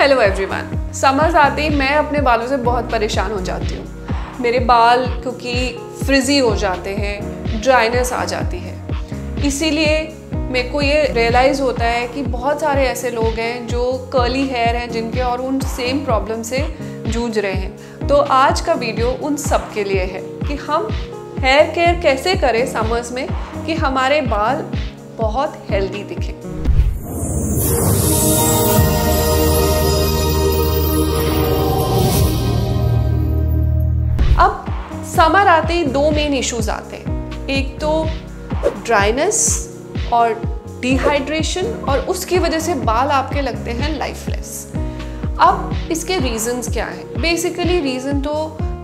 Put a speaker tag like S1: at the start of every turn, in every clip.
S1: Hello everyone. Summers आते ही मैं अपने बालों से बहुत परेशान हो जाती हूँ। मेरे बाल क्योंकि फ्रिजी हो जाते हैं, ड्राइनेस आ जाती है। इसीलिए मेरे को ये रियलाइज़ होता है कि बहुत सारे ऐसे लोग हैं जो कर्ली हेयर हैं जिनके और उन सेम प्रॉब्लम से जूझ रहे हैं। तो आज का वीडियो उन सब के लिए है कि हम हेयर केयर कैसे करें समर्स में कि हमारे बाल बहुत हेल्दी दिखें। अब समर आते ही दो मेन इश्यूज आते हैं, एक तो ड्राइनेस और डिहाइड्रेशन, और उसकी वजह से बाल आपके लगते हैं लाइफलेस। अब इसके रीजंस क्या हैं? बेसिकली रीज़न तो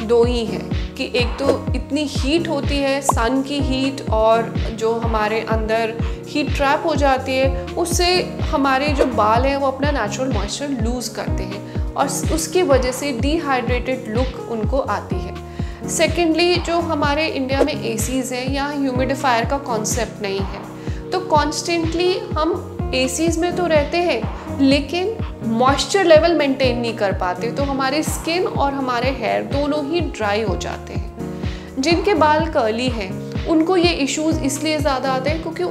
S1: दो ही हैं कि एक तो इतनी हीट होती है, सन की हीट, और जो हमारे अंदर हीट ट्रैप हो जाती है उससे हमारे जो बाल हैं वो अपना नेचुरल मॉइस्चर लूज़ करते हैं और उसकी वजह से डिहाइड्रेटेड लुक उनको आती है। सेकेंडली, जो हमारे इंडिया में एसीज़ हैं, यहाँ ह्यूमिडिफायर का कॉन्सेप्ट नहीं है, तो कॉन्स्टेंटली हम एसीज़ में तो रहते हैं लेकिन मॉइस्चर लेवल मेंटेन नहीं कर पाते, तो हमारे स्किन और हमारे हेयर दोनों ही ड्राई हो जाते हैं। जिनके बाल कर्ली हैं उनको ये इश्यूज़ इसलिए ज़्यादा आते हैं क्योंकि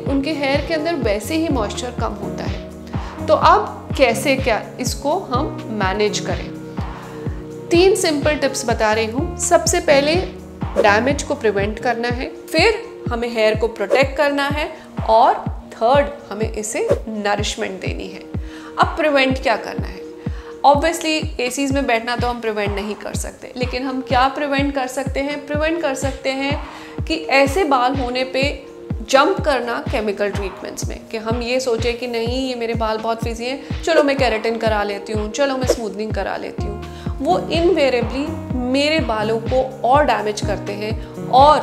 S1: उनके हेयर के अंदर वैसे ही मॉइस्चर कम होता है। तो अब कैसे क्या इसको हम मैनेज करें? 3 सिंपल टिप्स बता रही हूँ। सबसे पहले डैमेज को प्रिवेंट करना है, फिर हमें हेयर को प्रोटेक्ट करना है, और थर्ड हमें इसे नरिशमेंट देनी है। अब प्रिवेंट क्या करना है? ऑब्वियसली एसीज़ में बैठना तो हम प्रिवेंट नहीं कर सकते, लेकिन हम क्या प्रिवेंट कर सकते हैं? प्रिवेंट कर सकते हैं कि ऐसे बाल होने पे जंप करना केमिकल ट्रीटमेंट्स में, कि हम ये सोचें कि नहीं ये मेरे बाल बहुत फ्रिजी हैं, चलो मैं केराटिन करा लेती हूँ, चलो मैं स्मूथनिंग करा लेती हूँ। वो इनवेरिएबली मेरे बालों को और डैमेज करते हैं और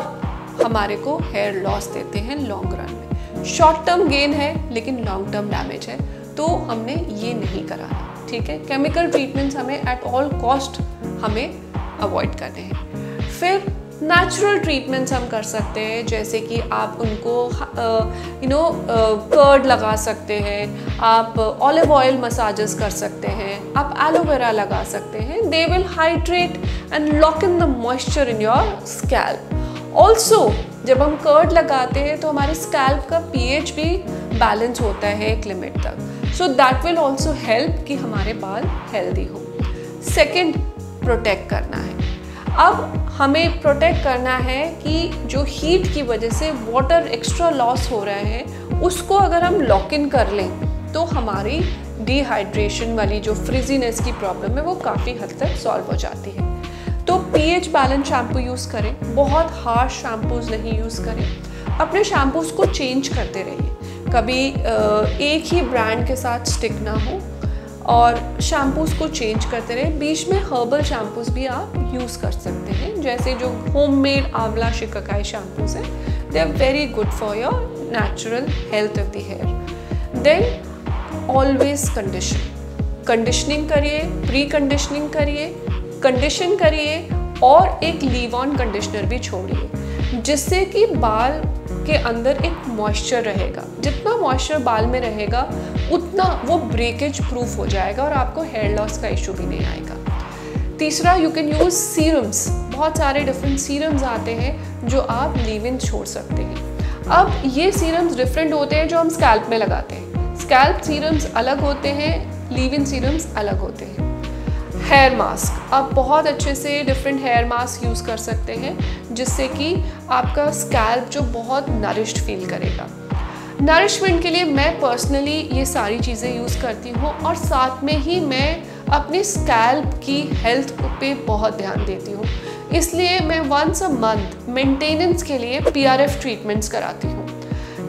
S1: हमारे को हेयर लॉस देते हैं लॉन्ग रन में। शॉर्ट टर्म गेन है लेकिन लॉन्ग टर्म डैमेज है, तो हमने ये नहीं कराना, ठीक है। केमिकल ट्रीटमेंट्स हमें एट ऑल कॉस्ट हमें अवॉइड करने हैं। फिर नेचुरल ट्रीटमेंट्स हम कर सकते हैं, जैसे कि आप उनको कर्ड लगा सकते हैं, आप ऑलिव ऑयल मसाजेस कर सकते हैं, आप एलोवेरा लगा सकते हैं। They will hydrate and lock in the moisture in your scalp. Also जब हम कर्ड लगाते हैं तो हमारे स्कैल्प का pH भी बैलेंस होता है एक लिमिट तक, so that will also help कि हमारे बाल हेल्दी हो। सेकेंड, प्रोटेक्ट करना है। अब हमें प्रोटेक्ट करना है कि जो हीट की वजह से वाटर एक्स्ट्रा लॉस हो रहा है उसको अगर हम लॉक इन कर लें तो हमारी डिहाइड्रेशन वाली जो फ्रिजीनेस की प्रॉब्लम है वो काफ़ी हद तक सॉल्व हो जाती है। तो pH बैलेंस शैम्पू यूज़ करें, बहुत हार्श शैम्पूज़ नहीं यूज़ करें। अपने शैम्पूज़ को चेंज करते रहिए, कभी एक ही ब्रांड के साथ स्टिक ना हो, और शैम्पूज़ को चेंज करते रहे। बीच में हर्बल शैम्पूज़ भी आप यूज़ कर सकते हैं, जैसे जो होममेड आंवला शिकाकाई शैम्पूज़ हैं, they are very good for your natural health of the hair. Then always conditioning करिए, प्री कंडीशनिंग करिए, कंडीशन करिए, और एक लीव ऑन कंडीशनर भी छोड़िए, जिससे कि बाल के अंदर एक मॉइस्चर रहेगा। जितना मॉइस्चर बाल में रहेगा उतना वो ब्रेकेज प्रूफ हो जाएगा और आपको हेयर लॉस का इशू भी नहीं आएगा। तीसरा, यू कैन यूज़ सीरम्स। बहुत सारे डिफरेंट सीरम्स आते हैं जो आप लीव इन छोड़ सकते हैं। अब ये सीरम्स डिफरेंट होते हैं जो हम स्कैल्प में लगाते हैं। स्कैल्प सीरम्स अलग होते हैं, लीव इन सीरम्स अलग होते हैं। हेयर मास्क, आप बहुत अच्छे से डिफरेंट हेयर मास्क यूज़ कर सकते हैं जिससे कि आपका स्कैल्प जो बहुत नरिश्ड फील करेगा। नरिशमेंट के लिए मैं पर्सनली ये सारी चीज़ें यूज़ करती हूँ, और साथ में ही मैं अपने स्कैल्प की हेल्थ पे बहुत ध्यान देती हूँ। इसलिए मैं वंस अ मंथ मेंटेनेंस के लिए PRF ट्रीटमेंट्स कराती हूँ।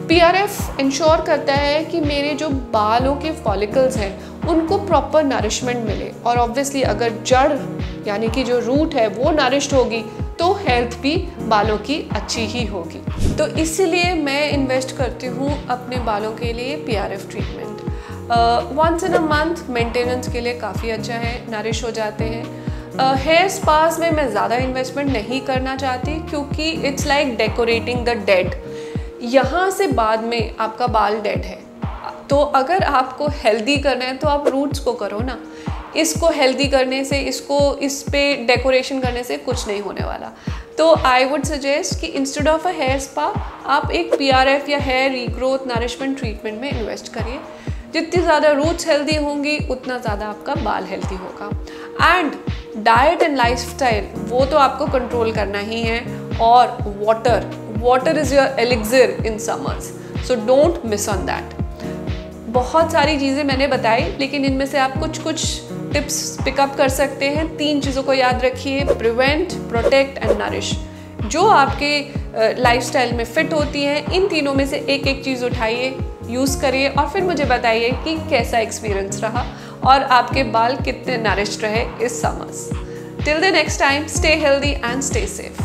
S1: PRF इंश्योर करता है कि मेरे जो बालों के फॉलिकल्स हैं उनको प्रॉपर नरिशमेंट मिले, और ऑब्वियसली अगर जड़ यानी कि जो रूट है वो नरिश्ड होगी तो हेल्थ भी बालों की अच्छी ही होगी। तो इसीलिए मैं इन्वेस्ट करती हूँ अपने बालों के लिए PRF treatment. Once in a month maintenance के लिए काफ़ी अच्छा है, नरिश हो जाते हैं। हेयर स्पास में मैं ज़्यादा इन्वेस्टमेंट नहीं करना चाहती क्योंकि it's like decorating the dead. यहाँ से बाद में आपका बाल डेड है तो अगर आपको हेल्दी करना है तो आप रूट्स को करो ना, इसको हेल्दी करने से, इस पे डेकोरेशन करने से कुछ नहीं होने वाला। तो आई वुड सजेस्ट कि instead of a hair spa आप एक PRF या हेयर रीग्रोथ नरिशमेंट ट्रीटमेंट में इन्वेस्ट करिए। जितनी ज़्यादा रूट्स हेल्दी होंगी उतना ज़्यादा आपका बाल हेल्दी होगा। एंड डाइट एंड लाइफस्टाइल वो तो आपको कंट्रोल करना ही है, और water is your elixir in summers, so don't miss on that. बहुत सारी चीज़ें मैंने बताई, लेकिन इनमें से आप कुछ टिप्स पिकअप कर सकते हैं। 3 चीज़ों को याद रखिए, प्रिवेंट, प्रोटेक्ट एंड नरिश, जो आपके लाइफस्टाइल में फिट होती हैं। इन तीनों में से एक चीज़ उठाइए, यूज़ करिए और फिर मुझे बताइए कि कैसा एक्सपीरियंस रहा और आपके बाल कितने नरिश्ड रहे इस summers. Till the next time, stay healthy and stay safe.